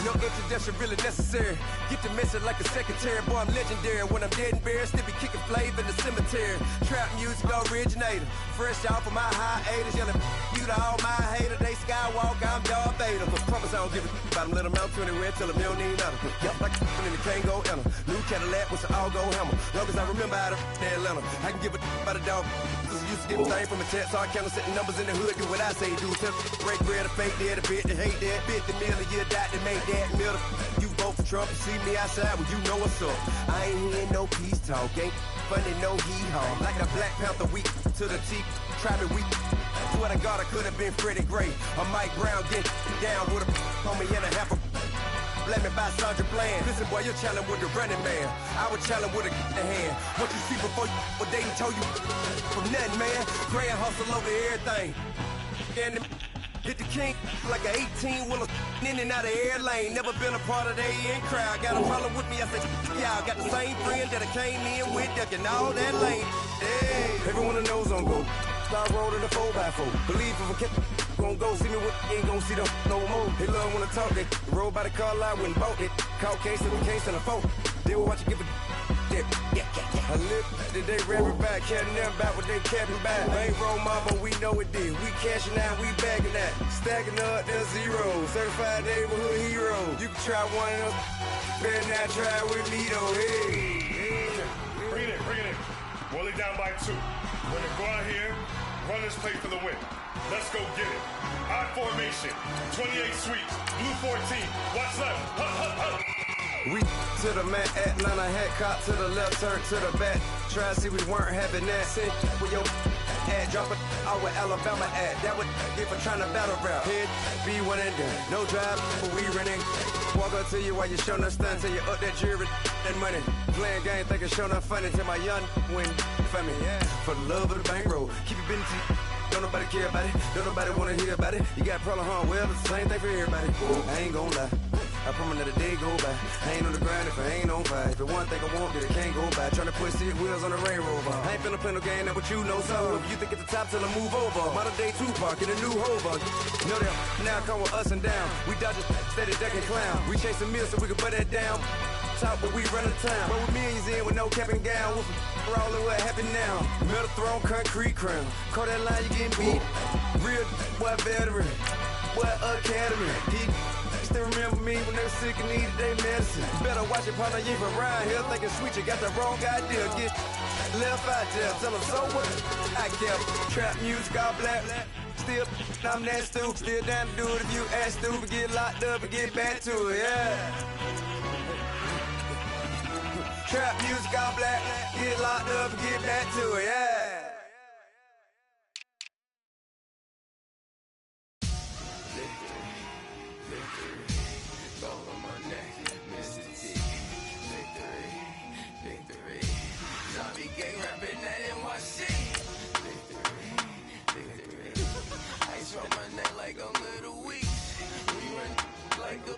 No introduction really necessary. Get the message like a secretary. Boy, I'm legendary. When I'm dead and buried, still be kicking flavor in the cemetery. Trap music originator. Fresh off of my hiatus. Yelling you to all my haters. They skywalk, I'm Darth Vader. But promise I don't give a about them. Let them out to anywhere. Tell them you don't need nothing. Yup, like a in the Kango enter. New Cadillac with an all-go hammer. Long as I remember how to Atlanta. I can give a about a dog. Used to get things from a test. So I count setting numbers in the hood. Do what I say do. Tell break bread, a fake dead, a bit to hate that. 50 million, you died to make that middle. You vote for Trump, you see me outside, well, you know what's up. I ain't hearing no peace talk, ain't funny, no hee-haw. Like the Black Panther, weak to the teeth, try me weak. Swear to God, I could have been Freddie Gray. Or Mike Brown, get down with a homie and a half a. Let me buy Sandra Bland. Listen, boy, you're challenging with the running man. I was challenging with a hand. What you see before you, what they told you from nothing, man. Grand hustle over everything. And hit the king like an 18-wheeler in and out of air lane. Never been a part of the in crowd. Got a problem with me, I said, y'all got the same friend that I came in with, ducking all that lane. Hey, everyone knows I'm go. Start rolling the 4x4. Believe if I kept gon' go see me with ain't gon' see them no more. They love when I talk, they roll by the car lot when bought it. Caught case in the case and a phone. They will watch you give a dip. I live today, rapping back, catching them back what they capping back. Ain't roll mama, we know it did. We cashing out, we bagging that. Stacking up, there's zero. Certified neighborhood hero. You can try one of them, better not try with me though. Hey. Bring it in. Roll it down by 2. We're gonna go out here, run this play for the win. Let's go get it. Odd formation, 28 sweeps, blue 14. What's left? We to the man, Atlanta hat caught to the left, turn to the back. Try to see we weren't having that. Sit with your ad, drop it out with Alabama ad. That would if I'm trying to battle rap. Head, be one and done. No drive, but we running. Walk up to you while you showing us stun till you up that jury and money. Playing game, thinking showing up funny till my young win for me. Yeah. For the love of the bankroll, keep it busy. Don't nobody care about it. Don't nobody wanna hear about it. You got a problem, huh? Well, it's the same thing for everybody. I ain't gon' lie. I promise that a day go by. I ain't on the grind if I ain't on fire. If it one thing I want, then it can't go by. Tryna put 6 wheels on the Range Rover. I ain't finna play no game, that what you know. So if you think it's the top till I move over. Modern day Tupac in a new Hova. Know that now come with us and down. We dodge a steady ducking clown. We chase a meal so we can put that down. Top, but we run the town. But with millions in with no cap and gown. We're all in what happened now. Metal throne, concrete crown. Call that line, you getting beat. Real boy veteran. Boy academy. He still remember me when they were sick and needed their medicine. Better watch it, partner, you from around here thinking sweet, you got the wrong idea. Get left out there, tell them so what I kept. Trap music, all black. Still, I'm that stupid. Still down to do it if you ask stupid. Get locked up and get back to it, yeah. Trap music, all black. Get locked up and get back to it, yeah.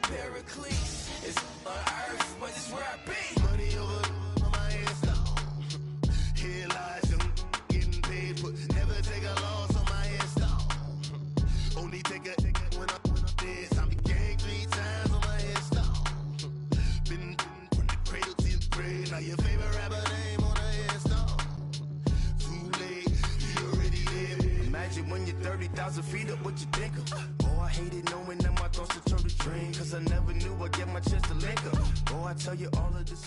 Paraclete, it's on earth, but it's where I be. Money over my headstone. Here lies young, getting paid, but never take a loss on my headstone. Only take a when I'm dead. I'm gang 3 times on my headstone. Been from the cradle to the grave. Now your favorite rapper name on a headstone. Too late, you already there. Imagine when you're 30,000 feet up, what you think of? Oh, I hated knowing that my thoughts would turn to dream. Cause I never knew I'd get my chance to link up. Oh, I tell you all of this.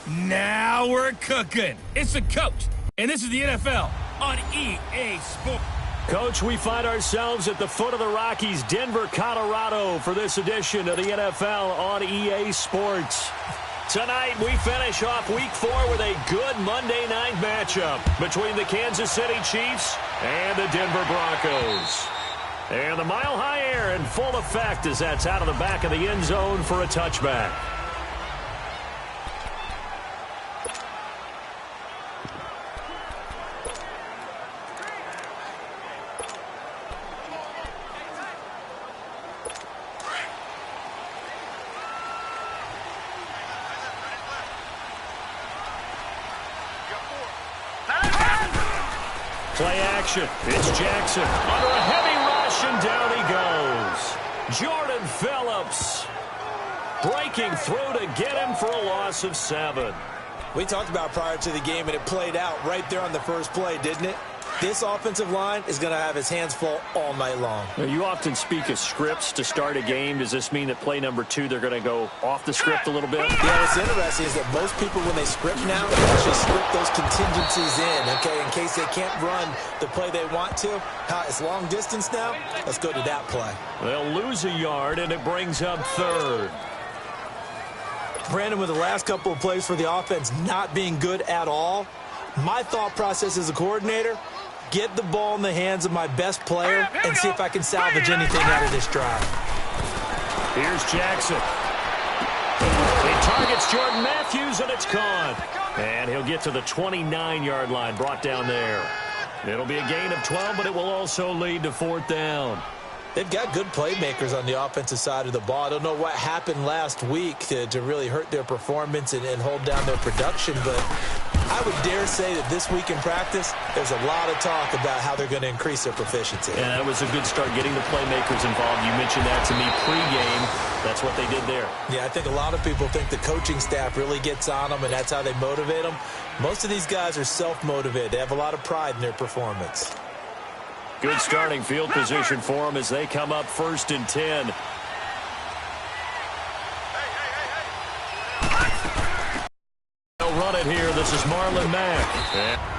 Now we're cooking. It's the coach, and this is the NFL on EA Sports. Coach, we find ourselves at the foot of the Rockies, Denver, Colorado, for this edition of the NFL on EA Sports. Tonight, we finish off Week 4 with a good Monday night matchup between the Kansas City Chiefs and the Denver Broncos. And the mile-high air in full effect as that's out of the back of the end zone for a touchback. Play action. It's Jackson under a heavy rush, and down he goes. Jordan Phillips breaking through to get him for a loss of 7. We talked about prior to the game, and it played out right there on the first play, didn't it? This offensive line is going to have his hands full all night long. Now, you often speak of scripts to start a game. Does this mean that play number 2, they're going to go off the script a little bit? Yeah, what's interesting is that most people, when they script now, they actually script those contingencies in, okay, in case they can't run the play they want to. It's long distance now. Let's go to that play. They'll lose a yard, and it brings up 3rd. Brandon, with the last couple of plays for the offense not being good at all, my thought process as a coordinator, get the ball in the hands of my best player and see if I can salvage anything out of this drive. Here's Jackson. He targets Jordan Matthews, and it's caught. And he'll get to the 29-yard line, brought down there. It'll be a gain of 12, but it will also lead to 4th down. They've got good playmakers on the offensive side of the ball. I don't know what happened last week to really hurt their performance and hold down their production, but I would dare say that this week in practice, there's a lot of talk about how they're going to increase their proficiency. Yeah, that was a good start, getting the playmakers involved. You mentioned that to me pregame. That's what they did there. Yeah, I think a lot of people think the coaching staff really gets on them, and that's how they motivate them. Most of these guys are self-motivated. They have a lot of pride in their performance. Good starting field position for them as they come up 1st and 10. They'll run it here. This is Marlon Mack.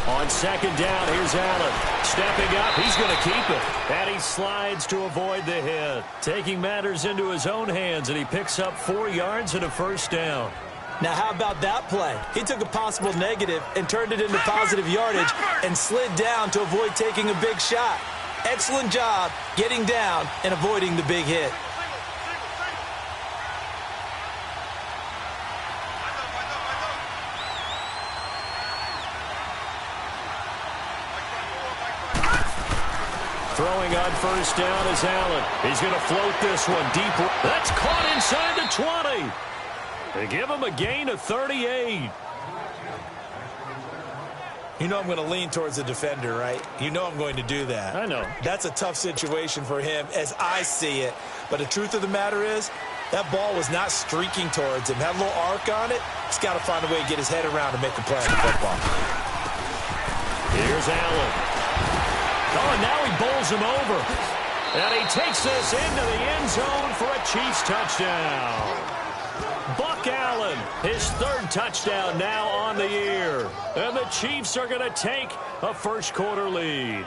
On 2nd down, here's Allen. Stepping up, he's going to keep it. And he slides to avoid the hit. Taking matters into his own hands, and he picks up 4 yards and a 1st down. Now, how about that play? He took a possible negative and turned it into positive yardage and slid down to avoid taking a big shot. Excellent job getting down and avoiding the big hit. Throwing on 1st down is Allen. He's going to float this one deep. That's caught inside the 20. They give him a gain of 38. You know I'm going to lean towards the defender, right? You know I'm going to do that. I know. That's a tough situation for him as I see it. But the truth of the matter is, that ball was not streaking towards him. Had a little arc on it. He's got to find a way to get his head around and make a play on the football. Here's Allen. Oh, and now he bowls him over. And he takes this into the end zone for a Chiefs touchdown. Buck Allen, his 3rd touchdown now on the year. And the Chiefs are going to take a 1st quarter lead.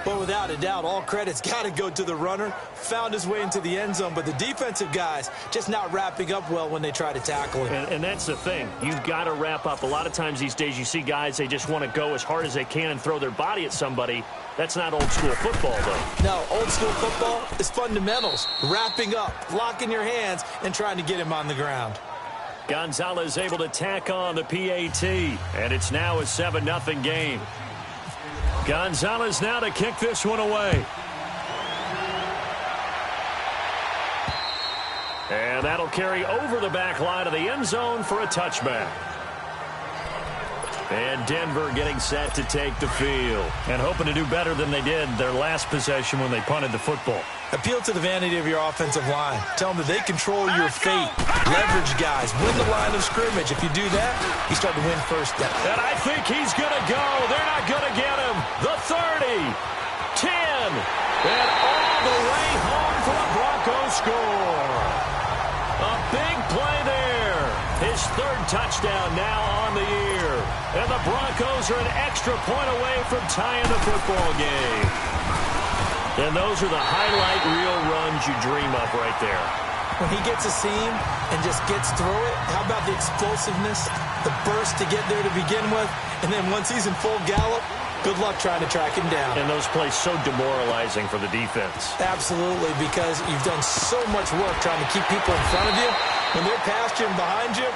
But without a doubt, all credit's got to go to the runner. Found his way into the end zone, but the defensive guys just not wrapping up well when they try to tackle him. And that's the thing. You've got to wrap up. A lot of times these days you see guys, they just want to go as hard as they can and throw their body at somebody. That's not old school football, though. No, old school football is fundamentals. Wrapping up, locking your hands, and trying to get him on the ground. Gonzalez able to tack on the PAT, and it's now a 7-0 game. Gonzalez now to kick this one away. And that'll carry over the back line of the end zone for a touchback. And Denver getting set to take the field and hoping to do better than they did their last possession when they punted the football. Appeal to the vanity of your offensive line. Tell them that they control your fate. Leverage guys. Win the line of scrimmage. If you do that, you start to win 1st down. And I think he's going to go. They're not going to get him. The 30, 10, and all the way home for a Broncos score. A big play there. His 3rd touchdown now on the year. And the Broncos are an extra point away from tying the football game. And those are the highlight reel runs you dream of right there. When he gets a seam and just gets through it, how about the explosiveness, the burst to get there to begin with, and then once he's in full gallop, good luck trying to track him down. And those plays so demoralizing for the defense. Absolutely, because you've done so much work trying to keep people in front of you. When they're past you and behind you,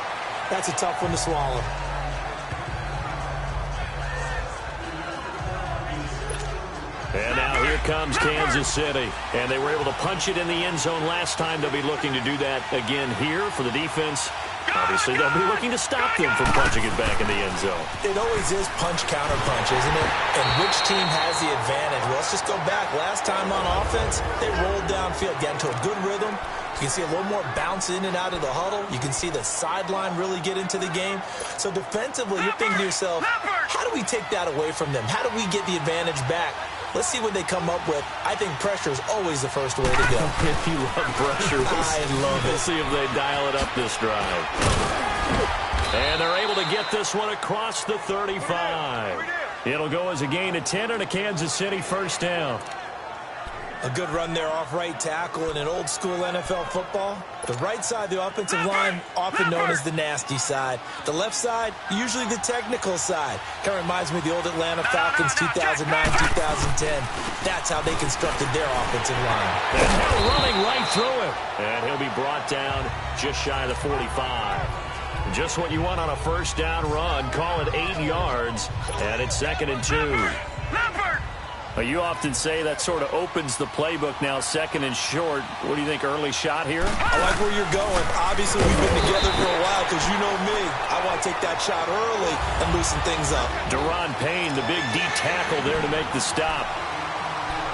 that's a tough one to swallow. comes Kansas City. And they were able to punch it in the end zone last time. They'll be looking to do that again here for the defense. Obviously, they'll be looking to stop them from punching it back in the end zone. It always is punch-counter-punch, isn't it? And which team has the advantage? Well, let's just go back. Last time on offense, they rolled downfield, got into a good rhythm. You can see a little more bounce in and out of the huddle. You can see the sideline really get into the game. So defensively, you're thinking to yourself, how do we take that away from them? How do we get the advantage back? Let's see what they come up with. I think pressure is always the first way to go. If you love pressure, I love it. We'll see if they dial it up this drive. And they're able to get this one across the 35. It'll go as a gain of 10 and a Kansas City first down. A good run there off right tackle in an old-school NFL football. The right side of the offensive line, often known as the nasty side. The left side, usually the technical side. Kind of reminds me of the old Atlanta Falcons 2009-2010. That's how they constructed their offensive line. And now running right through him. And he'll be brought down just shy of the 45. Just what you want on a first down run. Call it 8 yards. And it's 2nd and 2. You often say that sort of opens the playbook now, 2nd and short. What do you think, early shot here? I like where you're going. Obviously, we've been together for a while because you know me. I want to take that shot early and loosen things up. Daron Payne, the big D tackle there to make the stop.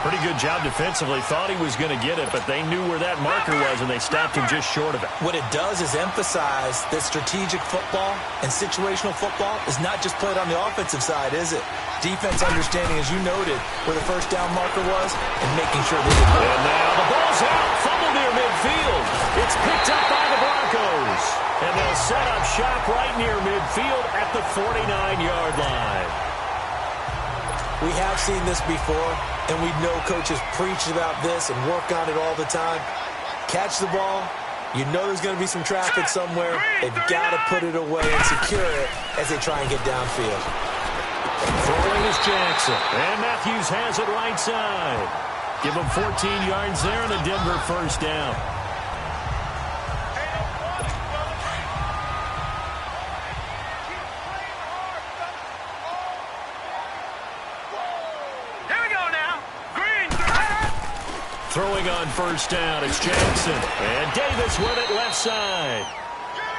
Pretty good job defensively. Thought he was going to get it, but they knew where that marker was, and they stopped him just short of it. What it does is emphasize that strategic football and situational football is not just played on the offensive side, is it? Defense understanding, as you noted, where the first down marker was and making sure they did it. And now the ball's out. Fumble near midfield. It's picked up by the Broncos. And they'll set up shop right near midfield at the 49-yard line. We have seen this before, and we know coaches preach about this and work on it all the time. Catch the ball. You know there's going to be some traffic somewhere. They've got to put it away and secure it as they try and get downfield. Throwing is Jackson. And Matthews has it right side. Give him 14 yards there and a Denver first down. Throwing on first down, it's Jackson. And Davis with it left side.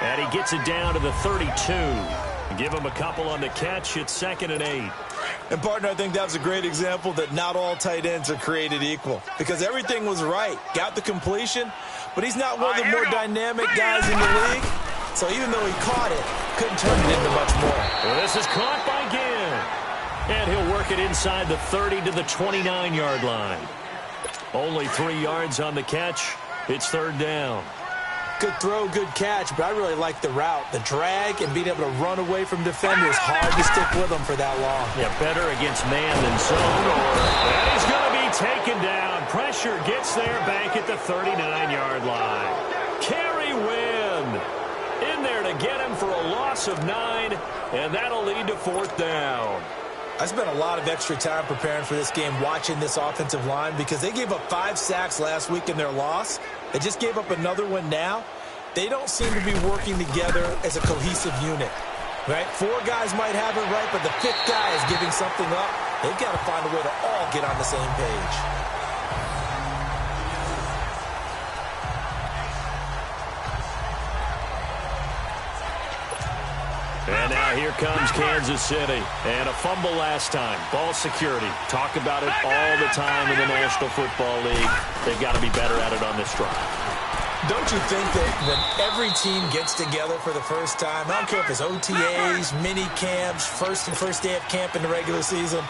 And he gets it down to the 32. Give him a couple on the catch. It's 2nd and 8. And, partner, I think that was a great example that not all tight ends are created equal. Because everything was right. Got the completion, but he's not one of the more dynamic guys in the league. So even though he caught it, couldn't turn it into much more. Well, this is caught by Ginn. And he'll work it inside the 30 to the 29-yard line. Only 3 yards on the catch. It's 3rd down. Good throw, good catch, but I really like the route. The drag and being able to run away from defenders. Hard to stick with them for that long. Yeah, better against man than zone. And he's going to be taken down. Pressure gets there back at the 39-yard line. Kerry Wynn in there to get him for a loss of 9, and that'll lead to 4th down. I spent a lot of extra time preparing for this game, watching this offensive line, because they gave up 5 sacks last week in their loss. They just gave up another one now. They don't seem to be working together as a cohesive unit. Right? 4 guys might have it right, but the 5th guy is giving something up. They've got to find a way to all get on the same page. And now here comes Kansas City. And a fumble last time. Ball security. Talk about it all the time in the National Football League. They've got to be better at it on this drive. Don't you think that when every team gets together for the first time, I don't care if it's OTAs, mini camps, first day of camp in the regular season,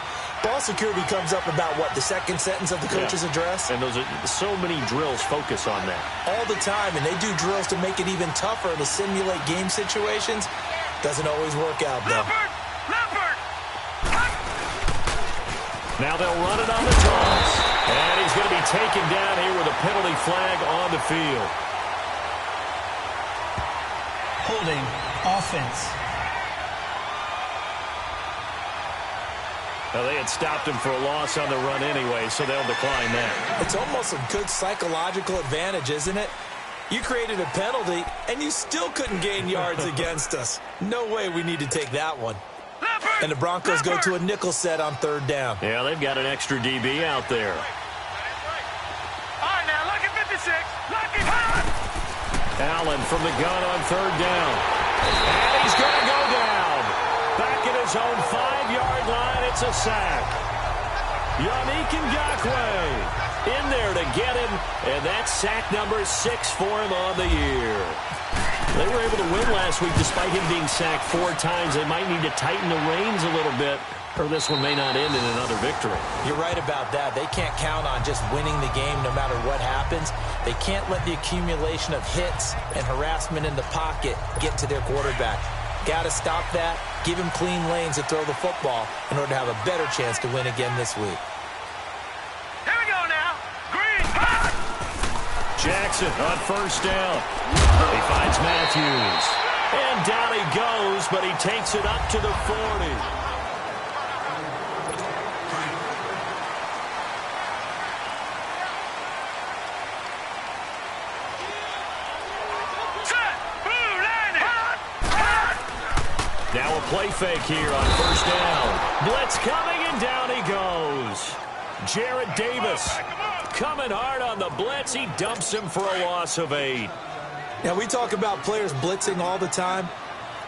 ball security comes up about, what, the second sentence of the coach's address? And those are so many drills focus on that. All the time, and they do drills to make it even tougher to simulate game situations. Doesn't always work out, though. Now they'll run it on the toss. And he's going to be taken down here with a penalty flag on the field. Holding offense. Now, they had stopped him for a loss on the run anyway, so they'll decline that. It's almost a good psychological advantage, isn't it? You created a penalty, and you still couldn't gain yards against us. No way we need to take that one. And the Broncos go to a nickel set on third down. Yeah, they've got an extra DB out there. All right, now, lucky 56. Lucky hot. Allen from the gun on third down. And he's going to go down. Back at his own 5-yard line, it's a sack. Yannick Ngakoue in there to get him, and that's sack number 6 for him on the year. They were able to win last week despite him being sacked 4 times. They might need to tighten the reins a little bit, or this one may not end in another victory. You're right about that. They can't count on just winning the game no matter what happens. They can't let the accumulation of hits and harassment in the pocket get to their quarterback. Got to stop that, give him clean lanes to throw the football in order to have a better chance to win again this week. Here we go now. Green, hot. Jackson on first down. He finds Matthews. And down he goes, but he takes it up to the 40. Now a play fake here on first down. Blitz coming, and down he goes. Jarrad Davis coming hard on the blitz. He dumps him for a loss of 8. Now, we talk about players blitzing all the time.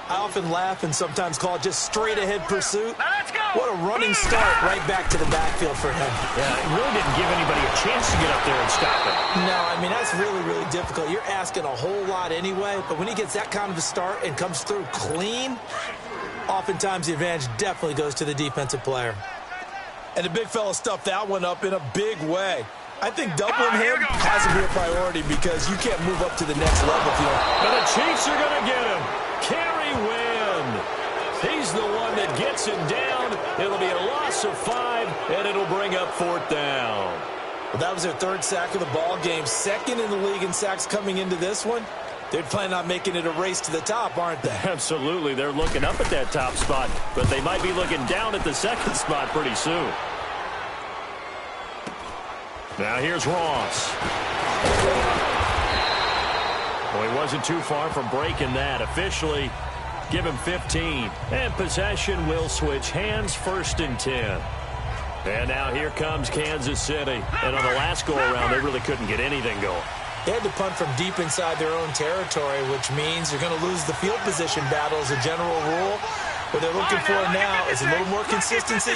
I often laugh and sometimes call it just straight-ahead pursuit. Now let's go. What a running start right back to the backfield for him. Yeah, it really didn't give anybody a chance to get up there and stop it. No, I mean, that's really, really difficult. You're asking a whole lot anyway, but when he gets that kind of a start and comes through clean, oftentimes the advantage definitely goes to the defensive player. And the big fella stuffed that one up in a big way. I think doubling him has to be a priority because you can't move up to the next level if you don't. And the Chiefs are going to get him. Kerry Wynn. He's the one that gets him down. It'll be a loss of 5, and it'll bring up 4th down. Well, that was their 3rd sack of the ball game. 2nd in the league in sacks coming into this one. They're planning on making it a race to the top, aren't they? Absolutely. They're looking up at that top spot, but they might be looking down at the 2nd spot pretty soon. Now here's Ross. Well, he wasn't too far from breaking that. Officially, give him 15. And possession will switch hands, 1st and 10. And now here comes Kansas City. And on the last go-around, they really couldn't get anything going. They had to punt from deep inside their own territory, which means you're going to lose the field position battle as a general rule. What they're looking for now is a little more consistency,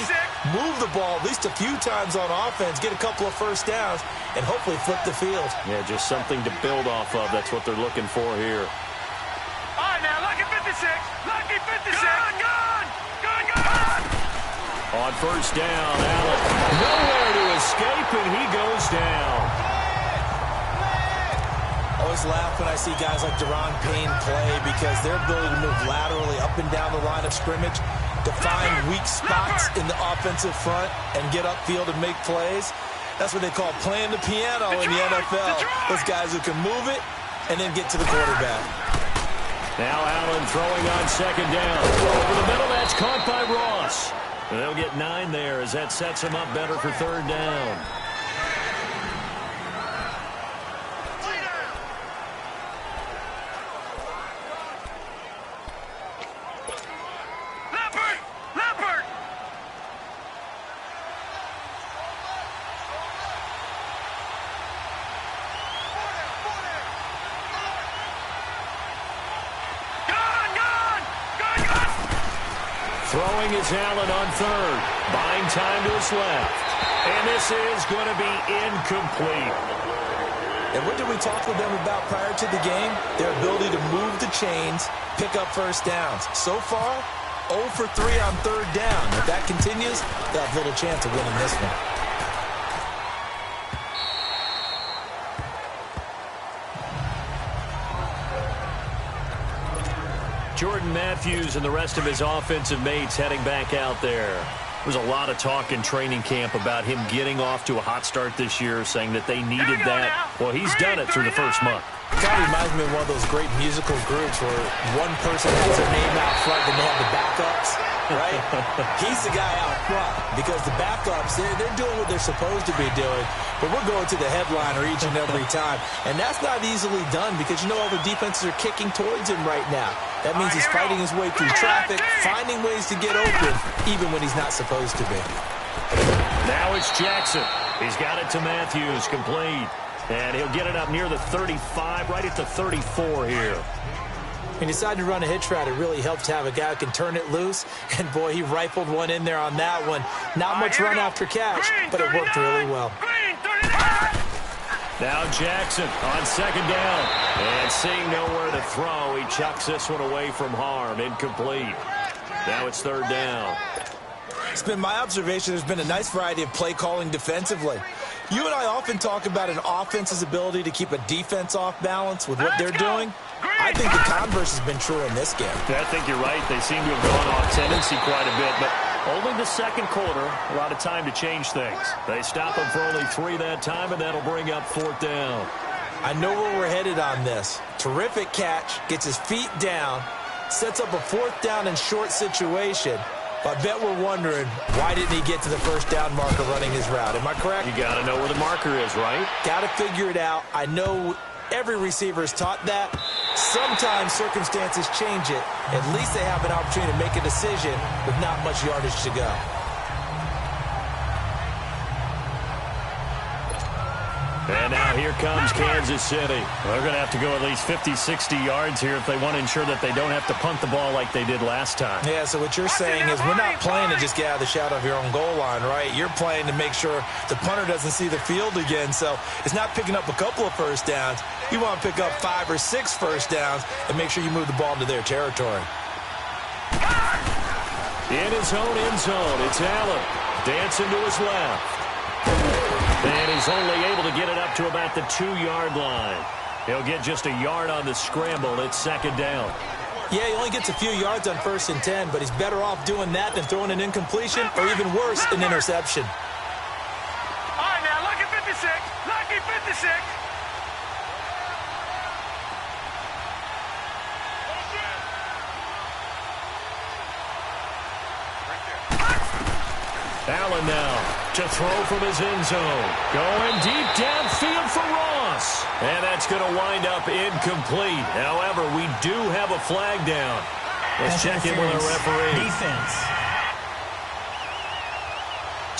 move the ball at least a few times on offense, get a couple of first downs, and hopefully flip the field. Yeah, just something to build off of. That's what they're looking for here. All right, now, lucky 56. Lucky 56. Gone. On first down, Allen nowhere to escape, and he goes down. I always laugh when I see guys like Daron Payne play because their ability to move laterally up and down the line of scrimmage, to find weak spots in the offensive front and get upfield and make plays. That's what they call playing the piano in the NFL. Those guys who can move it and then get to the quarterback. Now Allen throwing on 2nd down. Over the middle, that's caught by Ross. And they'll get 9 there as that sets him up better for 3rd down. Throwing is Allen on 3rd. Buying time to his left. And this is going to be incomplete. And what did we talk with them about prior to the game? Their ability to move the chains, pick up first downs. So far, 0 for 3 on 3rd down. If that continues, they'll have little chance of winning this one. Jordan Matthews and the rest of his offensive mates heading back out there. There was a lot of talk in training camp about him getting off to a hot start this year, saying that they needed that. Well, he's done it through the first month. Kind of reminds me of one of those great musical groups where one person has their name out front and they have the backups. right? He's the guy out front because the backups, they're doing what they're supposed to be doing, but we're going to the headliner each and every time. And that's not easily done because, all the defenses are kicking towards him right now. That means he's fighting his way through traffic, finding ways to get open, even when he's not supposed to be. Now it's Jackson. He's got it to Matthews, complete. And he'll get it up near the 35, right at the 34 here. He decided to run a hitch route. It really helps to have a guy who can turn it loose. And, boy, he rifled one in there on that one. Not much run after catch, but it worked really well. Now Jackson on second down. And seeing nowhere to throw, he chucks this one away from harm. Incomplete. Now it's third down. It's been my observation there's been a nice variety of play calling defensively. You and I often talk about an offense's ability to keep a defense off balance with what they're doing. I think the converse has been true in this game. I think you're right. They seem to have gone off tendency quite a bit, but only the second quarter, a lot of time to change things. They stop him for only 3 that time, and that'll bring up fourth down. I know where we're headed on this. Terrific catch, gets his feet down, sets up a fourth down and short situation. But I bet we're wondering, why didn't he get to the first down marker running his route? Am I correct? You got to know where the marker is, right? Got to figure it out. I know every receiver is taught that. Sometimes circumstances change it. At least they have an opportunity to make a decision with not much yardage to go. And now here comes Kansas City. They're going to have to go at least 50, 60 yards here if they want to ensure that they don't have to punt the ball like they did last time. Yeah, so what you're saying is we're not playing to just get out of the shadow of your own goal line, right? You're playing to make sure the punter doesn't see the field again. So it's not picking up a couple of first downs. You want to pick up 5 or 6 first downs and make sure you move the ball into their territory. In his own end zone, it's Allen. Dancing to his left. And he's only able to get it up to about the 2-yard line. He'll get just a yard on the scramble. It's second down. Yeah, he only gets a few yards on 1st and 10, but he's better off doing that than throwing an incompletion or even worse, an interception. All right, now, lucky 56. Lucky 56. Allen now to throw from his end zone. Going deep downfield for Ross. And that's going to wind up incomplete. However, we do have a flag down. Let's check in with our referee. Defense.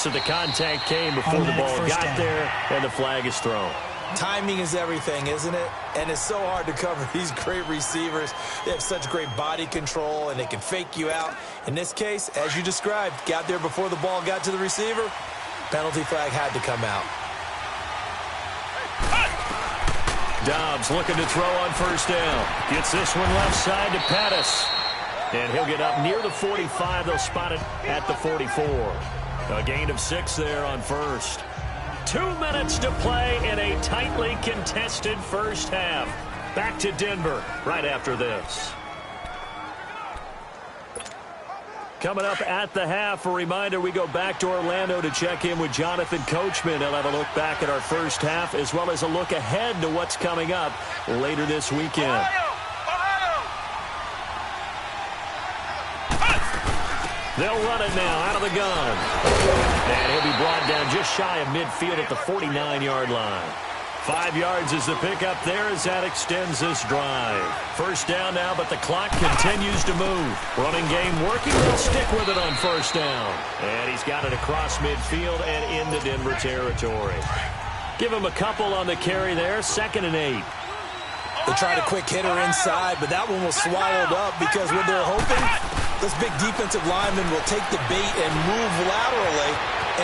So the contact came before the ball got there, and the flag is thrown. Timing is everything, isn't it? And it's so hard to cover these great receivers. They have such great body control, and they can fake you out. In this case, as you described, got there before the ball got to the receiver. Penalty flag had to come out. Dobbs looking to throw on first down. Gets this one left side to Pettis. And he'll get up near the 45. They'll spot it at the 44. A gain of 6 there on first. 2 minutes to play in a tightly contested first half. Back to Denver right after this. Coming up at the half, a reminder, we go back to Orlando to check in with Jonathan Coachman. He'll have a look back at our first half as well as a look ahead to what's coming up later this weekend. They'll run it now out of the gun. And he'll be brought down just shy of midfield at the 49-yard line. 5 yards is the pickup there as that extends this drive. First down now, but the clock continues to move. Running game working. They'll stick with it on first down. And he's got it across midfield and into Denver territory. Give him a couple on the carry there. 2nd and 8. They tried a quick hitter inside, but that one was swallowed up because what they're hoping, this big defensive lineman will take the bait and move laterally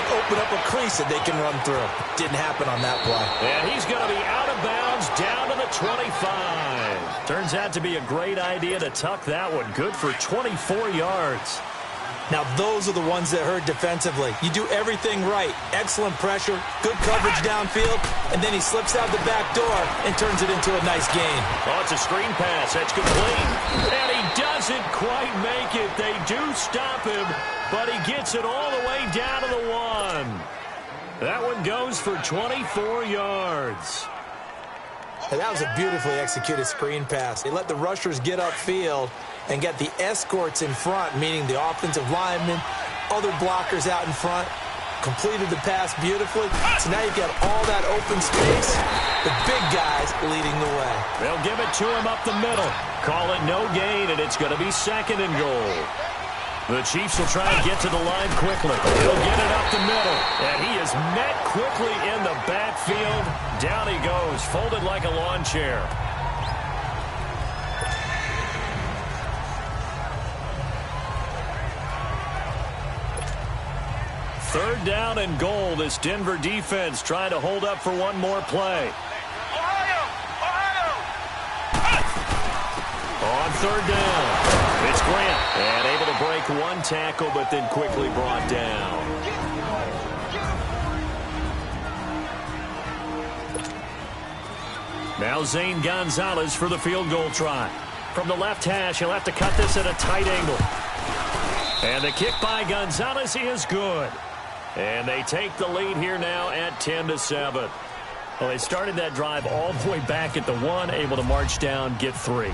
and open up a crease that they can run through. Didn't happen on that play. And he's going to be out of bounds down to the 25. Turns out to be a great idea to tuck that one. Good for 24 yards. Now, those are the ones that hurt defensively. You do everything right. Excellent pressure, good coverage downfield, and then he slips out the back door and turns it into a nice gain. Oh, it's a screen pass. That's complete. And he doesn't quite make it. They do stop him, but he gets it all the way down to the 1. That one goes for 24 yards. And that was a beautifully executed screen pass. They let the rushers get upfield, and get the escorts in front, meaning the offensive linemen, other blockers out in front, completed the pass beautifully. So now you've got all that open space, the big guys leading the way. They'll give it to him up the middle. Call it no gain, and it's going to be 2nd and goal. The Chiefs will try and get to the line quickly. He'll get it up the middle, and he is met quickly in the backfield. Down he goes, folded like a lawn chair. Third down and goal. This Denver defense trying to hold up for one more play. On third down, it's Grant, and able to break one tackle, but then quickly brought down. Now Zane Gonzalez for the field goal try. From the left hash, he'll have to cut this at a tight angle. And the kick by Gonzalez is good. And they take the lead here now at 10-7. Well, they started that drive all the way back at the 1, able to march down, get 3.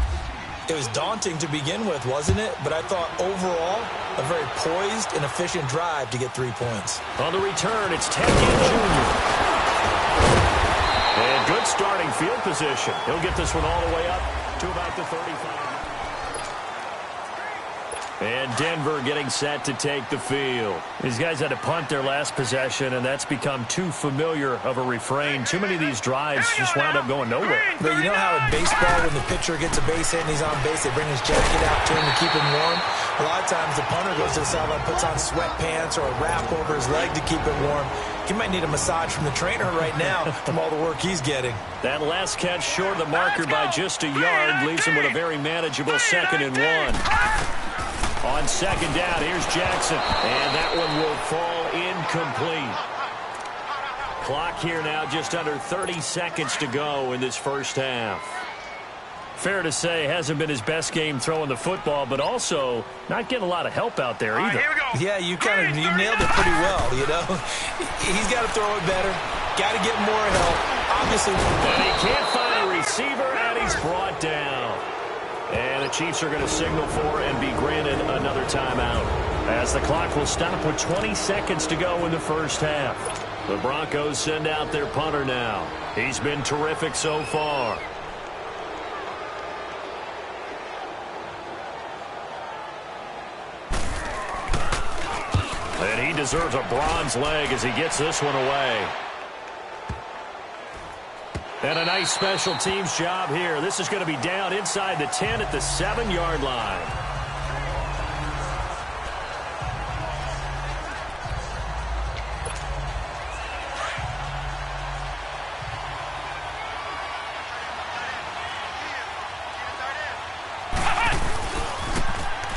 It was daunting to begin with, wasn't it? But I thought overall, a very poised and efficient drive to get 3 points. On the return, it's Ted Ginn Jr. And good starting field position. He'll get this one all the way up to about the 35. And Denver getting set to take the field. These guys had to punt their last possession, and that's become too familiar of a refrain. Too many of these drives just wound up going nowhere. But you know how in baseball, when the pitcher gets a base hit and he's on base, they bring his jacket out to him to keep him warm? A lot of times the punter goes to the sideline, puts on sweatpants or a wrap over his leg to keep it warm. He might need a massage from the trainer right now from all the work he's getting. That last catch short of the marker by just a yard leaves him with a very manageable 2nd and 1. On second down, here's Jackson, and that one will fall incomplete. Clock here now, just under 30 seconds to go in this first half. Fair to say, hasn't been his best game throwing the football, but also not getting a lot of help out there either. Yeah, you nailed it pretty well, you know. He's got to throw it better, got to get more help, obviously. And he can't find a receiver, and he's brought down. And the Chiefs are going to signal for and be granted another timeout, as the clock will stop with 20 seconds to go in the first half. The Broncos send out their punter now. He's been terrific so far. And he deserves a bronze leg as he gets this one away. And a nice special teams job here. This is going to be down inside the 10 at the 7-yard line.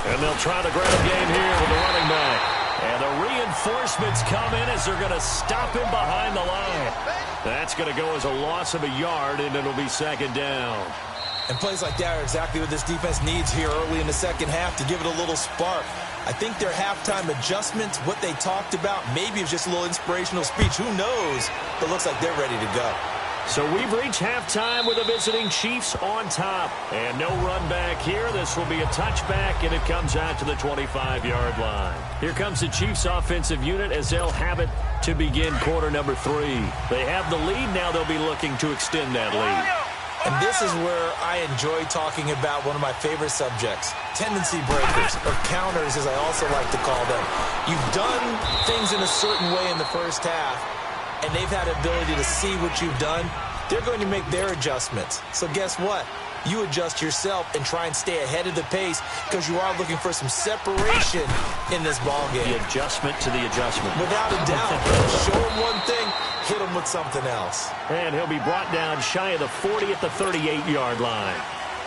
And they'll try the ground game here with the running back. And the reinforcements come in as they're going to stop him behind the line. That's going to go as a loss of a yard, and it'll be 2nd down. And plays like that are exactly what this defense needs here early in the second half to give it a little spark. I think their halftime adjustments, what they talked about, maybe it's just a little inspirational speech. Who knows? But it looks like they're ready to go. So we've reached halftime with the visiting Chiefs on top. And no run back here. This will be a touchback, and it comes out to the 25-yard line. Here comes the Chiefs offensive unit as they'll have it to begin quarter number 3. They have the lead. Now they'll be looking to extend that lead. And this is where I enjoy talking about one of my favorite subjects, tendency breakers, or counters as I also like to call them. You've done things in a certain way in the first half, and they've had the ability to see what you've done. They're going to make their adjustments. So guess what? You adjust yourself and try and stay ahead of the pace because you are looking for some separation in this ballgame. The adjustment to the adjustment. Without a doubt. Show them one thing, hit them with something else. And he'll be brought down shy of the 40 at the 38-yard line.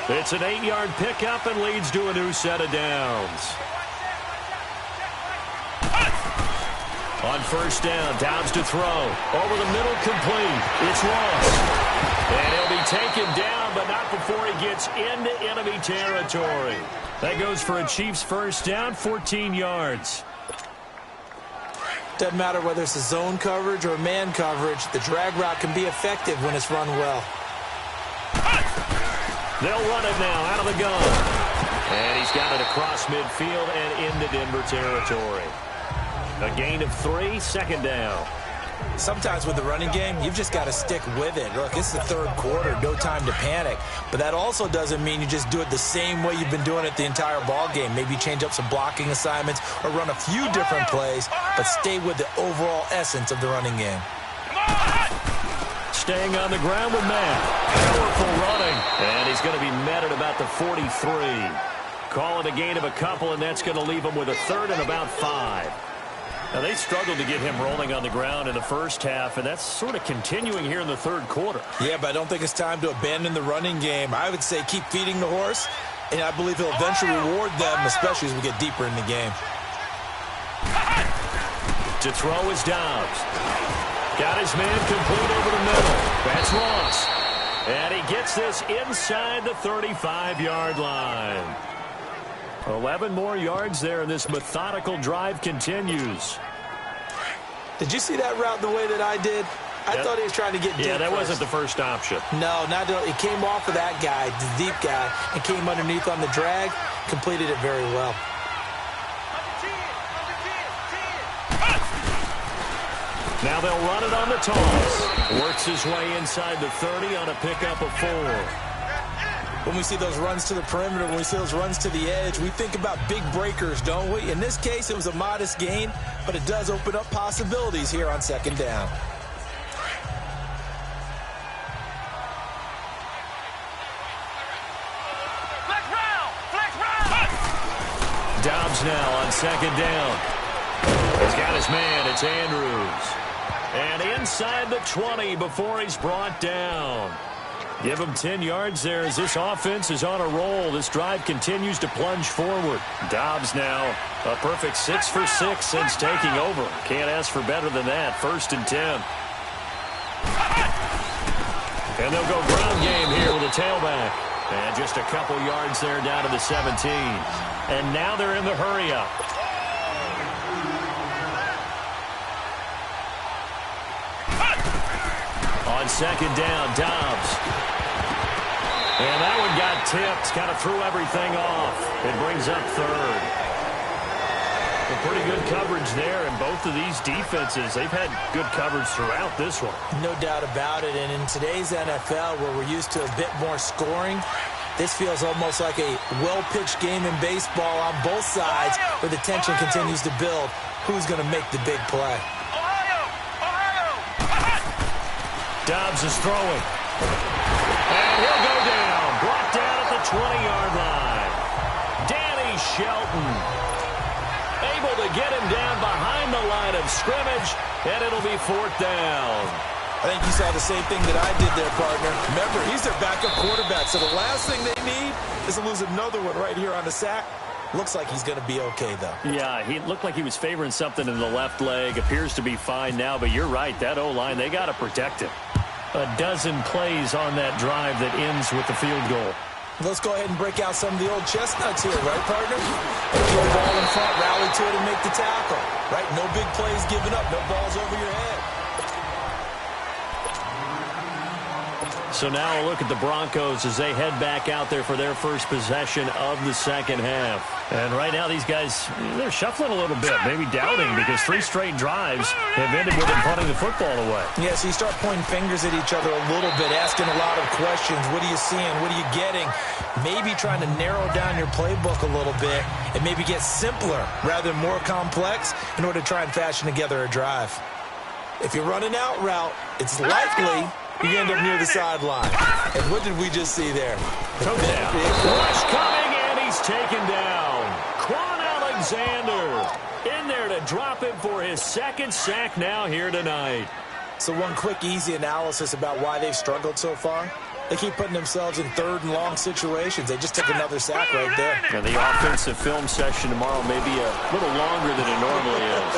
It's an 8-yard pickup and leads to a new set of downs. On first down, Downs to throw. Over the middle, complete. It's lost. And he'll be taken down, but not before he gets into enemy territory. That goes for a Chiefs first down, 14 yards. Doesn't matter whether it's a zone coverage or man coverage, the drag route can be effective when it's run well. They'll run it now out of the gun. And he's got it across midfield and into Denver territory. A gain of 3, second down. Sometimes with the running game, you've just got to stick with it. Look, it's the third quarter, no time to panic. But that also doesn't mean you just do it the same way you've been doing it the entire ball game. Maybe change up some blocking assignments or run a few different plays, but stay with the overall essence of the running game. Staying on the ground with Matt. Powerful running. And he's going to be met at about the 43. Call it a gain of a couple, and that's going to leave him with a third and about 5. Now, they struggled to get him rolling on the ground in the first half, and that's sort of continuing here in the third quarter. Yeah, but I don't think it's time to abandon the running game. I would say keep feeding the horse, and I believe he'll eventually reward them, especially as we get deeper in the game. To throw is Dobbs. Got his man complete over the middle. That's Ross. And he gets this inside the 35-yard line. 11 more yards there, and this methodical drive continues. Did you see that route the way that I did? I thought he was trying to get deep. Yeah, that first. wasn't the first option. No, not it came off of that guy, the deep guy, and came underneath on the drag, completed it very well. Now they'll run it on the toss. Works his way inside the 30 on a pickup of 4. When we see those runs to the perimeter, when we see those runs to the edge, we think about big breakers, don't we? In this case, it was a modest gain, but it does open up possibilities here on second down. Dobbs now on second down. He's got his man. It's Andrews. And inside the 20 before he's brought down. Give him 10 yards there as this offense is on a roll. This drive continues to plunge forward. Dobbs now a perfect 6 for 6 since taking over. Can't ask for better than that. 1st and 10. And they'll go ground game here with a tailback. And just a couple yards there down to the 17. And now they're in the hurry-up. On second down, Dobbs. And that one got tipped, kind of threw everything off. It brings up 3rd. A pretty good coverage there, and both of these defenses, they've had good coverage throughout this one. No doubt about it, and in today's NFL, where we're used to a bit more scoring, this feels almost like a well-pitched game in baseball on both sides, where the tension continues to build. Who's going to make the big play? Dobbs is throwing. And he'll go down. Brought down at the 20-yard line. Danny Shelton able to get him down behind the line of scrimmage, and it'll be 4th down. I think you saw the same thing that I did there, partner. Remember, he's their backup quarterback, so the last thing they need is to lose another one right here on the sack. Looks like he's going to be okay, though. Yeah, he looked like he was favoring something in the left leg. Appears to be fine now, but you're right. That O-line, they got to protect him. A dozen plays on that drive that ends with the field goal. Let's go ahead and break out some of the old chestnuts here, right, partner? Throw the ball in front, rally to it, and make the tackle. Right? No big plays given up, no balls over your head. So now a look at the Broncos as they head back out there for their first possession of the second half. And right now these guys, they're shuffling a little bit, maybe doubting, because 3 straight drives have ended with them punting the football away. Yeah, so you start pointing fingers at each other a little bit, asking a lot of questions. What are you seeing? What are you getting? Maybe trying to narrow down your playbook a little bit and maybe get simpler rather than more complex in order to try and fashion together a drive. If you're running out route, it's likely you end up near the sideline. And what did we just see there? Touchdown. Rush coming, and he's taken down. Quan Alexander in there to drop him for his 2nd sack now here tonight. So one quick, easy analysis about why they've struggled so far. They keep putting themselves in 3rd and long situations. They just took another sack right there. And the offensive film session tomorrow may be a little longer than it normally is.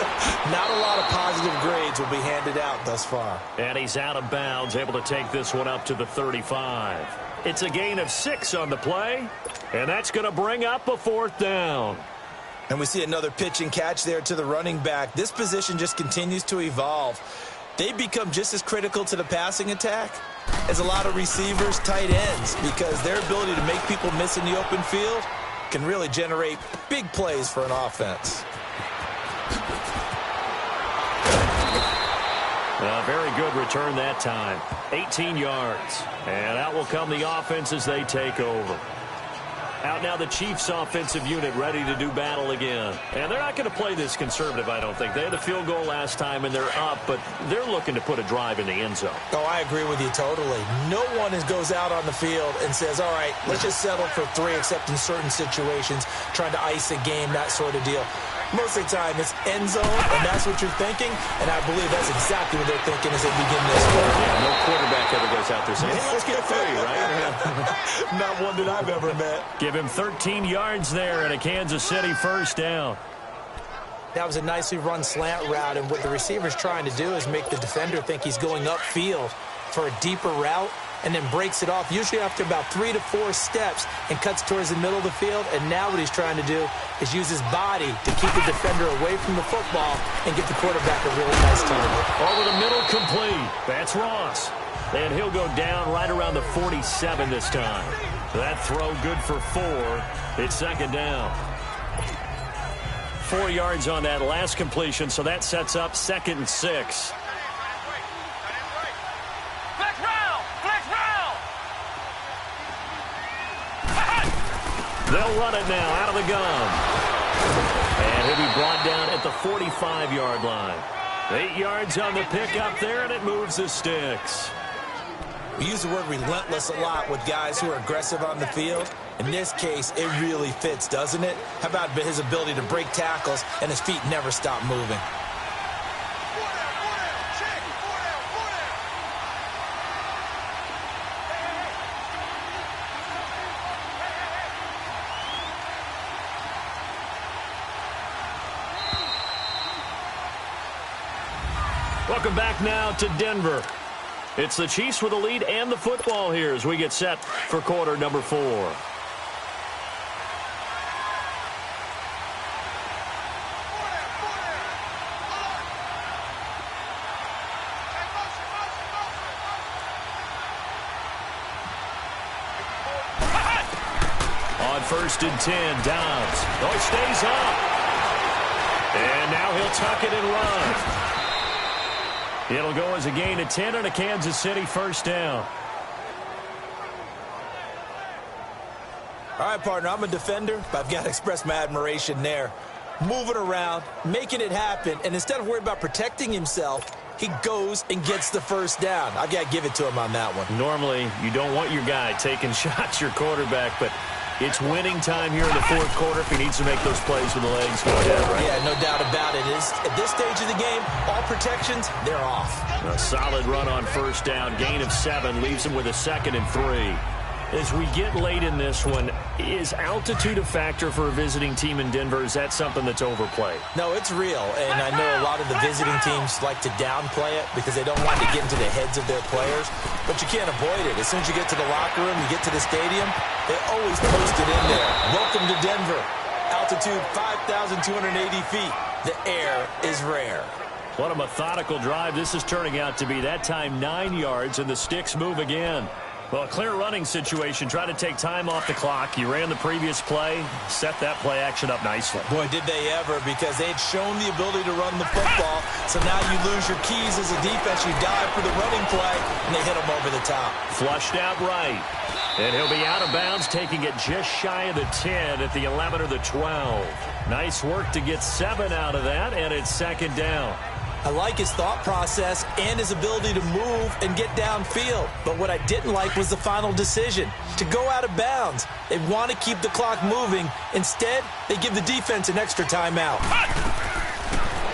Not a lot of positive grades will be handed out thus far. And he's out of bounds, able to take this one up to the 35. It's a gain of 6 on the play, and that's going to bring up a 4th down. And we see another pitch and catch there to the running back. This position just continues to evolve. They become just as critical to the passing attack as a lot of receivers, tight ends, because their ability to make people miss in the open field can really generate big plays for an offense. A very good return that time. 18 yards. And out will come the offense as they take over. Out now the Chiefs offensive unit ready to do battle again. And they're not going to play this conservative, I don't think. They had a field goal last time and they're up, but they're looking to put a drive in the end zone. Oh, I agree with you totally. No one goes out on the field and says, all right, let's just settle for 3, except in certain situations, trying to ice a game, that sort of deal. Most of the time, it's end zone, and that's what you're thinking, and I believe that's exactly what they're thinking as they begin this one. Yeah, no quarterback ever goes out there saying, hey, let's get 3, right? Not one that I've ever met. Give him 13 yards there and a Kansas City first down. That was a nicely run slant route, and what the receiver's trying to do is make the defender think he's going upfield for a deeper route, and then breaks it off, usually after about 3 to 4 steps, and cuts towards the middle of the field. And now what he's trying to do is use his body to keep the defender away from the football and get the quarterback a really nice target. Over the middle, complete. That's Ross. And he'll go down right around the 47 this time. That throw good for 4. It's second down. 4 yards on that last completion, so that sets up 2nd and 6. They'll run it now out of the gun. And he'll be brought down at the 45-yard line. 8 yards on the pickup there, and it moves the sticks. We use the word relentless a lot with guys who are aggressive on the field. In this case, it really fits, doesn't it? How about his ability to break tackles and his feet never stop moving? Welcome back now to Denver. It's the Chiefs with the lead and the football here as we get set for quarter number 4. On 1st and 10, Downs. Oh, he stays up. And now he'll tuck it and run. It'll go as a gain of 10 and a Kansas City first down. All right, partner, I'm a defender, but I've got to express my admiration there. Moving around, making it happen, and instead of worrying about protecting himself, he goes and gets the first down. I've got to give it to him on that one. Normally, you don't want your guy taking shots, your quarterback, but it's winning time here in the 4th quarter if he needs to make those plays with the legs going down, right? Yeah, no doubt about it. At this stage of the game, all protections, they're off. A solid run on first down. Gain of 7 leaves him with a 2nd and 3. As we get late in this one, is altitude a factor for a visiting team in Denver? Is that something that's overplayed? No, it's real, and I know a lot of the visiting teams like to downplay it because they don't want to get into the heads of their players, but you can't avoid it. As soon as you get to the locker room, you get to the stadium, they always post it in there. Welcome to Denver. Altitude 5,280 feet. The air is rare. What a methodical drive this is turning out to be. That time 9 yards, and the sticks move again. Well, a clear running situation. Try to take time off the clock. You ran the previous play, set that play action up nicely. Boy, did they ever, because they had shown the ability to run the football. So now you lose your keys as a defense. You dive for the running play, and they hit them over the top. Flushed out right. And he'll be out of bounds, taking it just shy of the 10 at the 11 or the 12. Nice work to get 7 out of that, and it's 2nd down. I like his thought process and his ability to move and get downfield. But what I didn't like was the final decision, to go out of bounds. They want to keep the clock moving. Instead, they give the defense an extra timeout.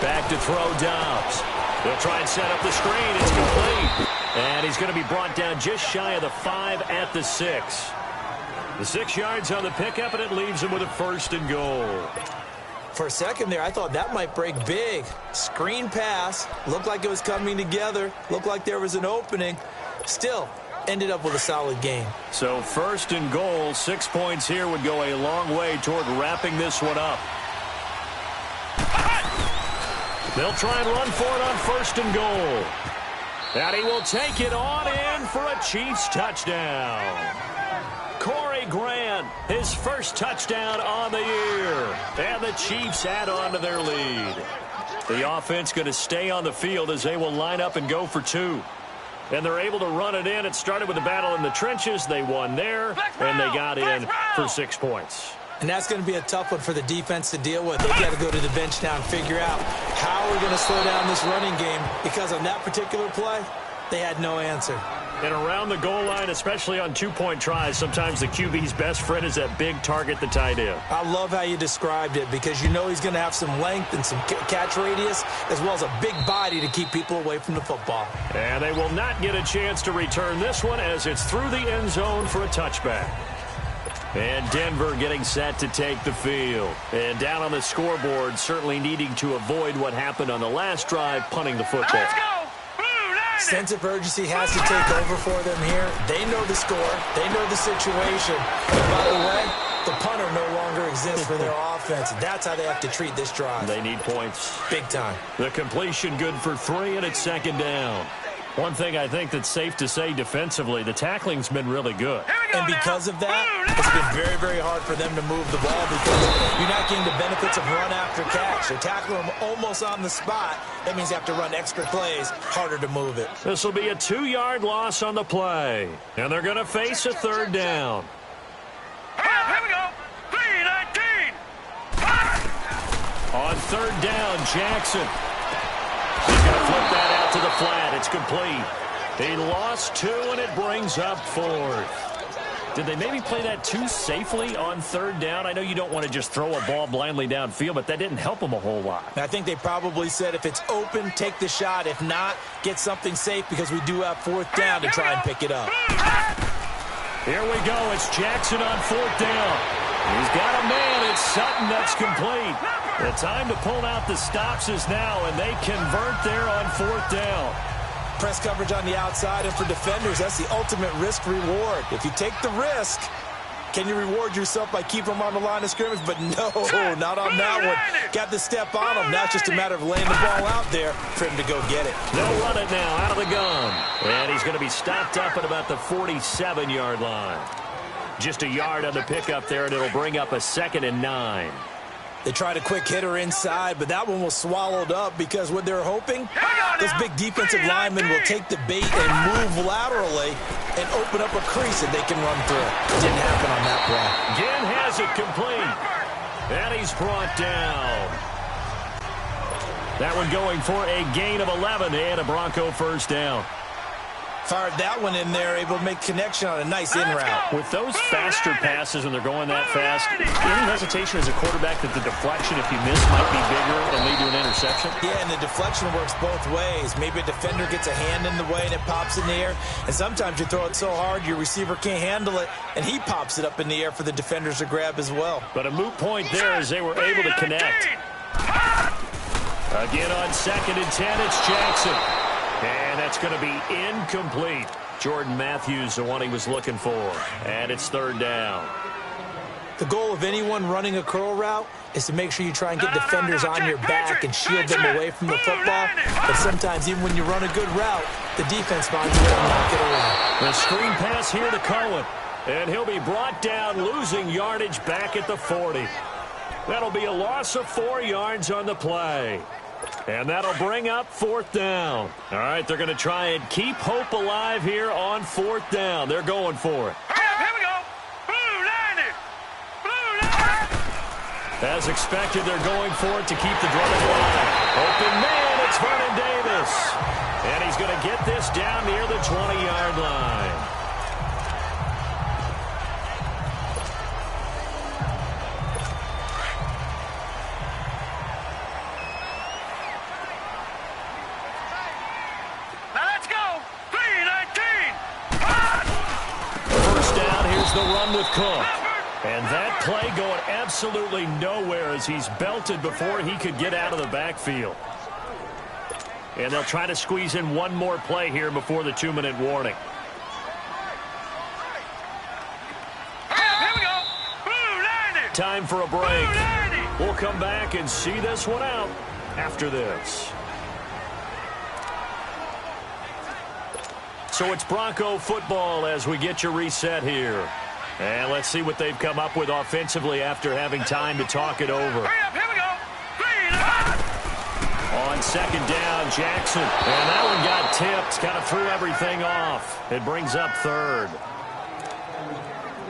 Back to throw Dobbs. They'll try and set up the screen. It's complete. And he's going to be brought down just shy of the 5 at the 6. The 6 yards on the pickup, and it leaves him with a 1st and goal. For a second there, I thought that might break big. Screen pass. Looked like it was coming together. Looked like there was an opening. Still, ended up with a solid game. So 1st and goal, 6 points here would go a long way toward wrapping this one up. They'll try and run for it on 1st and goal. And he will take it on in for a Chiefs touchdown. Corey Graham again. His first touchdown on the year. And the Chiefs add on to their lead. The offense going to stay on the field as they will line up and go for 2. And they're able to run it in. It started with a battle in the trenches. They won there, and they got in for 6 points. And that's going to be a tough one for the defense to deal with. They've got to go to the bench now and figure out how we're going to slow down this running game, because on that particular play, they had no answer. And around the goal line, especially on 2-point tries, sometimes the QB's best friend is that big target, the tight end. I love how you described it, because you know he's going to have some length and some catch radius, as well as a big body to keep people away from the football. And they will not get a chance to return this one as it's through the end zone for a touchback. And Denver getting set to take the field. And down on the scoreboard, certainly needing to avoid what happened on the last drive, punting the football. Let's go! Sense of urgency has to take over for them here. They know the score. They know the situation. And by the way, the punter no longer exists for their offense. That's how they have to treat this drive. They need points. Big time. The completion good for 3, and it's second down. One thing I think that's safe to say defensively, the tackling's been really good. And because of that, it's been very, very hard for them to move the ball, because you're not getting the benefits of run after catch. They're tackling them almost on the spot. That means you have to run extra plays, harder to move it. This will be a 2-yard loss on the play. And they're going to face a third down. Here we go. 3-19. On third down, Jackson. He's going to flip that out to the flat. It's complete. He lost 2, and it brings up 4th. Did they maybe play that too safely on third down? I know you don't want to just throw a ball blindly downfield, but that didn't help them a whole lot. I think they probably said if it's open, take the shot. If not, get something safe, because we do have 4th down to try and pick it up. Here we go. It's Jackson on 4th down. He's got a man. It's Sutton. That's complete. The time to pull out the stops is now, and they convert there on 4th down. Press coverage on the outside, and for defenders, that's the ultimate risk-reward. If you take the risk, can you reward yourself by keeping them on the line of scrimmage? But no, not on that one. Got the step on them. Now it's just a matter of laying the ball out there for him to go get it. They'll run it now out of the gun. And he's going to be stopped up at about the 47-yard line. Just a yard on the pickup there, and it'll bring up a 2nd and 9. They tried a quick hitter inside, but that one was swallowed up, because what they're hoping, this big defensive lineman will take the bait and move laterally and open up a crease that they can run through. Didn't happen on that play. Ginn has it complete. And he's brought down. That one going for a gain of 11 and a Bronco first down. Fired that one in there, able to make connection on a nice in route. With those faster passes, when they're going that fast, any hesitation as a quarterback that the deflection, if you miss, might be bigger and lead to an interception? Yeah, and the deflection works both ways. Maybe a defender gets a hand in the way and it pops in the air. And sometimes you throw it so hard your receiver can't handle it, and he pops it up in the air for the defenders to grab as well. But a moot point there as they were able to connect. Again on 2nd and 10, it's Jackson. And that's going to be incomplete. Jordan Matthews, the one he was looking for. And it's 3rd down. The goal of anyone running a curl route is to make sure you try and get defenders on your back and shield them away from the football. But sometimes, even when you run a good route, the defense finds a way to knock it away. The screen pass here to Cohen. And he'll be brought down, losing yardage back at the 40. That'll be a loss of 4 yards on the play. And that'll bring up 4th down. All right, they're going to try and keep hope alive here on 4th down. They're going for it. Here we go. Blue 90. Blue 90. As expected, they're going for it to keep the drive alive. Open man, it's Vernon Davis. And he's going to get this down near the 20-yard line. The run with Cook. And that play going absolutely nowhere as he's belted before he could get out of the backfield. And they'll try to squeeze in one more play here before the 2-minute warning. Here we go. Blue 90. Time for a break. We'll come back and see this one out after this. So it's Bronco football as we get you reset here. And let's see what they've come up with offensively after having time to talk it over. Hurry up, here we go. 3 On second down, Jackson. And that one got tipped. Kind of threw everything off. It brings up third.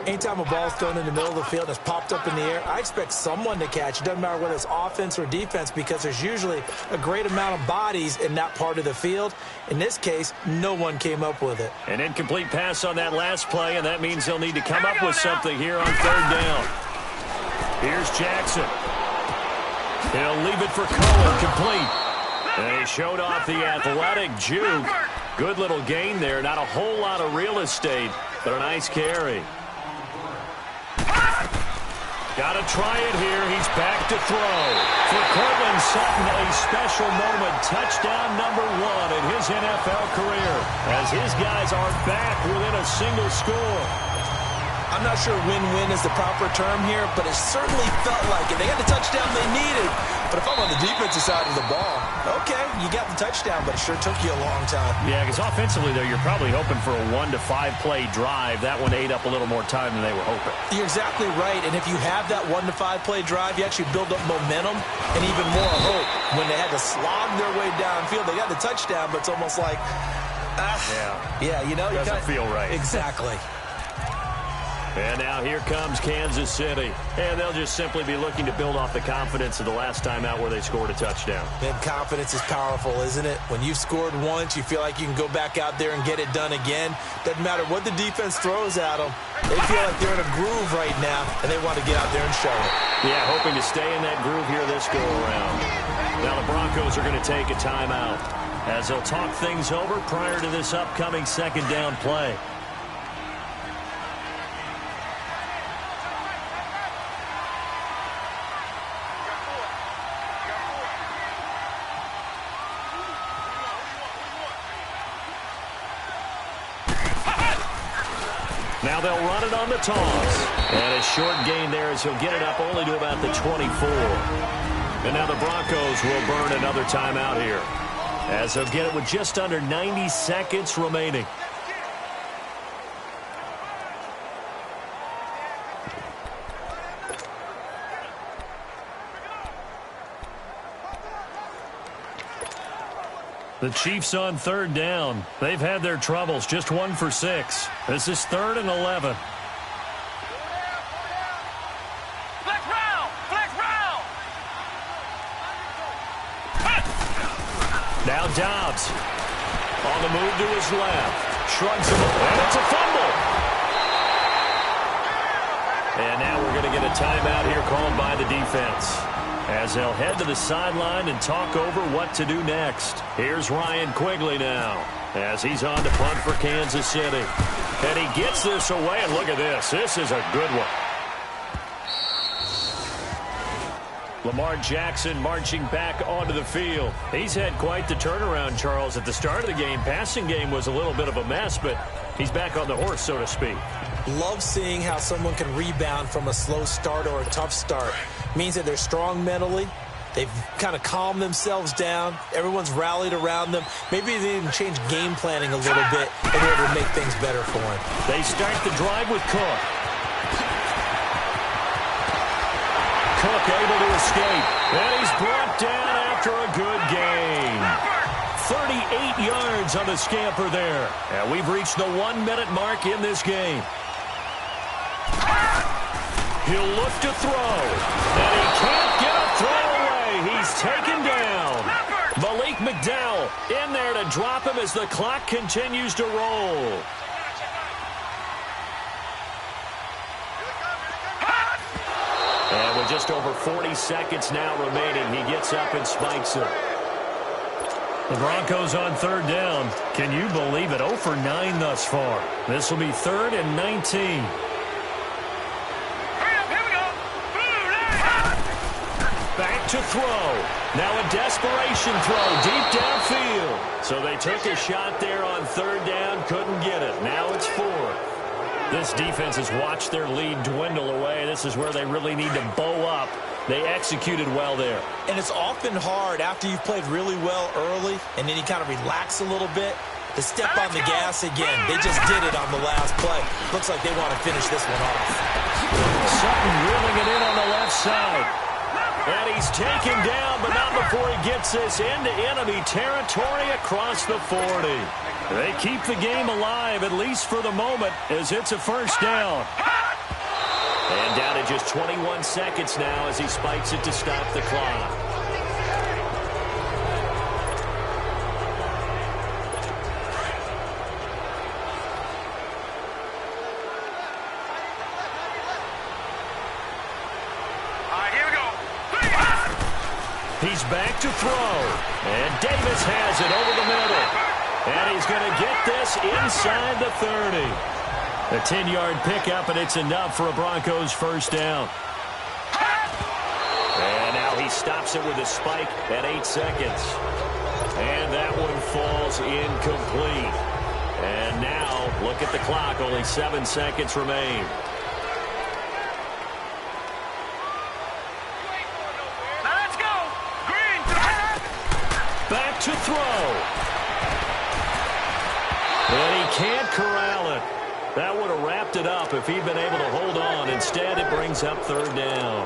Anytime a ball's thrown in the middle of the field and it's popped up in the air, I expect someone to catch. It doesn't matter whether it's offense or defense because there's usually a great amount of bodies in that part of the field. In this case, no one came up with it. An incomplete pass on that last play, and that means they'll need to come up with something here on third down. Here's Jackson. He'll leave it for Cohen, complete. And he showed off the athletic juke. Good little gain there. Not a whole lot of real estate, but a nice carry. Got to try it here. He's back to throw. For Courtland Sutton, a special moment. Touchdown number 1 in his NFL career as his guys are back within a single score. I'm not sure win-win is the proper term here, but it certainly felt like it. They got the touchdown they needed. But if I'm on the defensive side of the ball, okay, you got the touchdown, but it sure took you a long time. Yeah, because offensively, though, you're probably hoping for a 1 to 5 play drive. That one ate up a little more time than they were hoping. You're exactly right, and if you have that 1 to 5 play drive, you actually build up momentum and even more hope. When they had to slog their way downfield, they got the touchdown, but it's almost like, yeah, you know, doesn't feel right. Exactly. And now here comes Kansas City. And they'll just simply be looking to build off the confidence of the last time out where they scored a touchdown. And confidence is powerful, isn't it? When you've scored once, you feel like you can go back out there and get it done again. Doesn't matter what the defense throws at them. They feel like they're in a groove right now, and they want to get out there and show it. Yeah, hoping to stay in that groove here this go-around. Now the Broncos are going to take a timeout as they'll talk things over prior to this upcoming second down play. Now they'll run it on the toss. And a short gain there as he'll get it up only to about the 24. And now the Broncos will burn another timeout here as they'll get it with just under 90 seconds remaining. The Chiefs on third down. They've had their troubles. Just 1 for 6. This is 3rd and 11. Flex round! Flex round! Now Dobbs on the move to his left. Shrugs him up, and it's a fumble. And now we're going to get a timeout here called by the defense as they'll head to the sideline and talk over what to do next. Here's Ryan Quigley now as he's on to punt for Kansas City. And he gets this away, and look at this. This is a good one. Lamar Jackson marching back onto the field. He's had quite the turnaround, Charles. At the start of the game, passing game was a little bit of a mess, but he's back on the horse, so to speak. Love seeing how someone can rebound from a slow start or a tough start. Means that they're strong mentally. They've kind of calmed themselves down. Everyone's rallied around them. Maybe they even change game planning a little bit in order to make things better for them. They start the drive with Cook. Cook able to escape. And he's brought down after a good gain. 38 yards on the scamper there. And we've reached the 1-minute mark in this game. He'll look to throw. And he can't get a throw away. He's taken down. Malik McDowell in there to drop him as the clock continues to roll. And with just over 40 seconds now remaining, he gets up and spikes it. The Broncos on third down. Can you believe it? 0 for 9 thus far. This will be 3rd and 19. Back to throw. Now a desperation throw deep downfield. So they took a shot there on third down, couldn't get it. Now it's 4th. This defense has watched their lead dwindle away. This is where they really need to bow up. They executed well there. And it's often hard after you've played really well early and then you kind of relax a little bit. to step on the gas again. They just did it on the last play. Looks like they want to finish this one off. Sutton reeling it in on the left side. And he's taken down, but not before he gets this into enemy territory across the 40. They keep the game alive, at least for the moment, as it's a first down. And down to just 21 seconds now as he spikes it to stop the clock. He's back to throw. And Davis has it over the middle. And he's going to get this inside the 30. A 10-yard pickup, and it's enough for a Broncos first down. And now he stops it with a spike at 8 seconds. And that one falls incomplete. And now, look at the clock. Only 7 seconds remain. Back to throw. And he can't corral it. That would have wrapped it up if he'd been able to hold on. Instead, it brings up third down.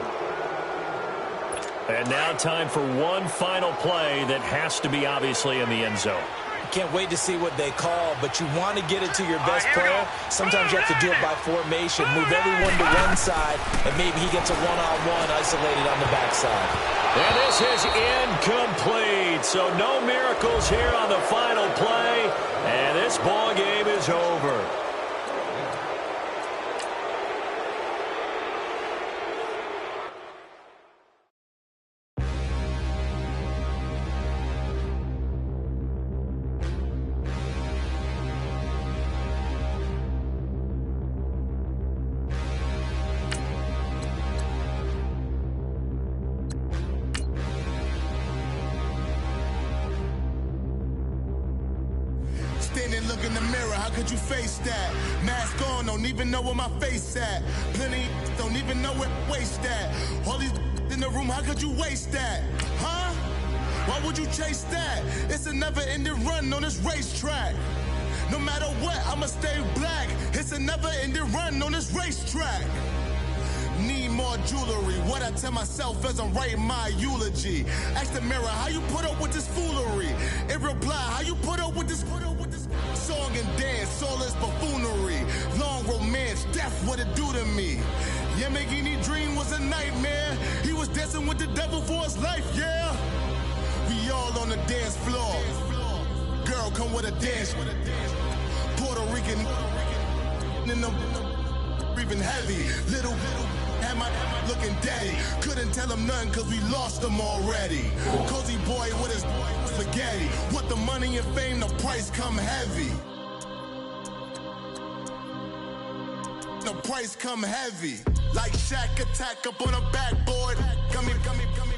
And now time for one final play that has to be obviously in the end zone. Can't wait to see what they call, but you want to get it to your best player. Sometimes you have to do it by formation. Move everyone to one side, and maybe he gets a one-on-one isolated on the backside. And this is incomplete. So no miracles here on the final play. And this ball game is over. Standing, look in the mirror, how could you face that? Mask on, don't even know where my face at. Plenty don't even know where waste at. All these in the room, how could you waste that? Huh? Why would you chase that? It's a never-ending run on this racetrack. No matter what, I'ma stay black. It's a never-ending run on this racetrack. Need more jewelry. What I tell myself as I'm writing my eulogy. Ask the mirror, how you put up with this foolery? It reply, how you put up with this song and dance, all this buffoonery. Long romance, death, what it do to me? Yamagini dream was a nightmare. He was dancing with the devil for his life, yeah. We all on the dance floor. Girl, come with a dance. Puerto Rican in the breathing heavy. Little had my looking daddy. Couldn't tell him nothing cause we lost him already. Cozy boy with his spaghetti. With the money and fame, the price come heavy. The price come heavy. Like Shaq attack up on a backboard. Got me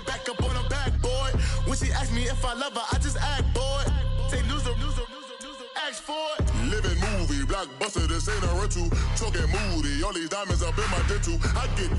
back up on a backboard. When she asked me if I love her, I just act bored. Say loser, ask for it. Living movie, blockbuster, this ain't a rental. Choking moody, all these diamonds up in my dental. I get